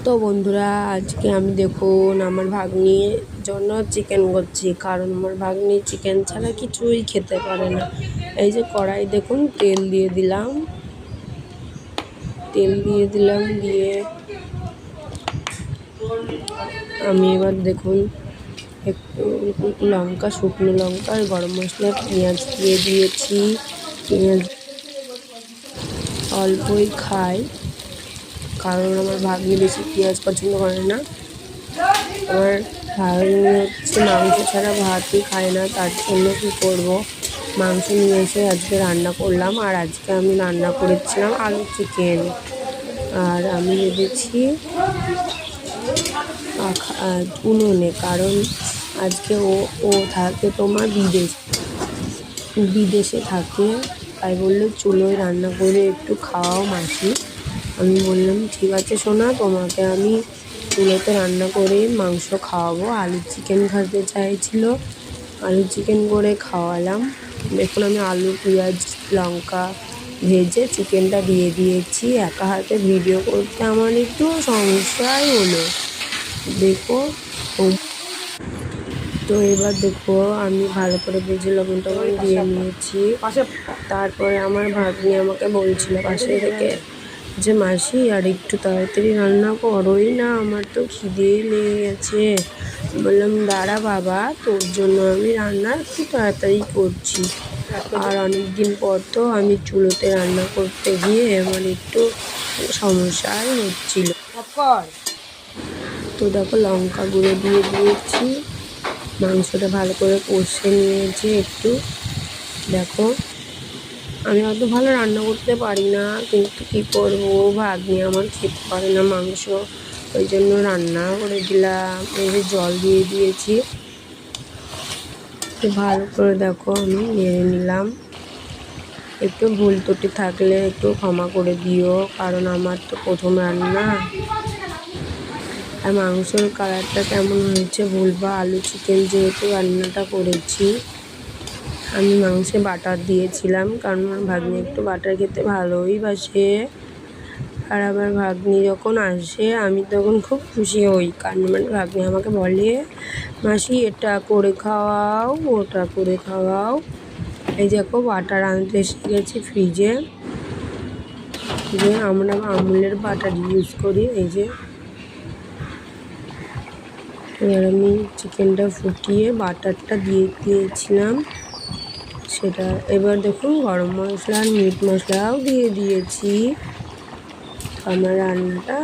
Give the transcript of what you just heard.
তো বন্ধুরা, আজকে আমি দেখুন আমার ভাগ্নির জন্য চিকেন করছি, কারণ আমার ভাগ্নি চিকেন ছাড়া কিছুই খেতে পারে না। এই যে কড়াই দেখুন, তেল দিয়ে দিলাম দিয়ে আমি এবার দেখুন একটু লঙ্কা, শুকনো লঙ্কা আর গরম মশলা, পেঁয়াজ দিয়ে দিয়েছি। পেঁয়াজ অল্পই খাই, কারণ আমার ভাগ্নি বেশি পেঁয়াজ পছন্দ করে না। আমার ভাগ্নি হচ্ছে মাংস ছাড়া ভাতই খায় না, তার জন্য কী করবো, মাংস নিয়ে এসে আজকে রান্না করলাম। আর আজকে আমি রান্না করেছিলাম আলু চিকেন, আর আমি ভেবেছি উনুনে, কারণ আজকে ও থাকে তোমার বিদেশে থাকে, তাই বললো চুলোয় রান্না করে একটু খাওয়াও মাসি। আমি বললাম ঠিক আছে সোনা, তোমাকে আমি চুলোতে রান্না করে মাংস খাওয়াবো। আলু চিকেন খেতে চাইছিল, আলু চিকেন করে খাওয়ালাম। দেখুন আমি আলু, পেঁয়াজ, লঙ্কা ভেজে চিকেনটা দিয়ে দিয়েছি। একা হাতে ভিডিও করতে আমার একটু সমস্যাই হলো। দেখো, তো এবার দেখো আমি ভালো করে ভেজে লবণ টবণ দিয়ে নিয়েছি। তারপরে আমার ভাগ্নি আমাকে বলছিল পাশে থেকে যে মাসি আর একটু তাড়াতাড়ি রান্না করোই না, আমার তো খিদে লেগে গেছে। বললাম দাঁড়া বাবা, তোর জন্য আমি রান্না একটু তাড়াতাড়ি করছি। আর অনেক দিন পর তো আমি চুলোতে রান্না করতে গিয়ে আমার একটু সমস্যাই হচ্ছিল। তো দেখো লঙ্কা গুঁড়ো দিয়ে দিয়েছি, মাংসটা ভালো করে কষে নিয়েছি একটু। দেখো আমি অত ভালো রান্না করতে পারি না, কিন্তু কী করবো, ভাগ্নি আমার খেতে পারে না মাংস, ওই জন্য রান্না করে দিলাম। এই যে জল দিয়ে দিয়েছি, ভালো করে দেখো আমি নেড়ে নিলাম। একটু ভুল ত্রুটি থাকলে একটু ক্ষমা করে দিও, কারণ আমার তো প্রথম রান্না। আর মাংসর কালারটা কেমন হয়েছে বলবা। আলু চিকেন যেহেতু রান্নাটা করেছি, আমি মাংসে বাটার দিয়েছিলাম, কারণ আমার ভাগ্নি একটু বাটার খেতে ভালোই বাসে। আর আমার ভাগ্নি যখন আসে আমি তখন খুব খুশি হই, কারণ আমার ভাগ্নি আমাকে বলে মাসি এটা করে খাওয়াও, ওটা করে খাওয়াও। এই দেখো বাটার আনতে এসে গেছি ফ্রিজে, যে আমরা আমুলের বাটার ইউজ করি। এই যে এবার আমি চিকেনটা ফুটিয়ে বাটারটা দিয়ে দিয়েছিলাম সেটা। এবার দেখুন গরম মশলা আর মিট মশলাও দিয়ে দিয়েছি। আমার রান্নাটা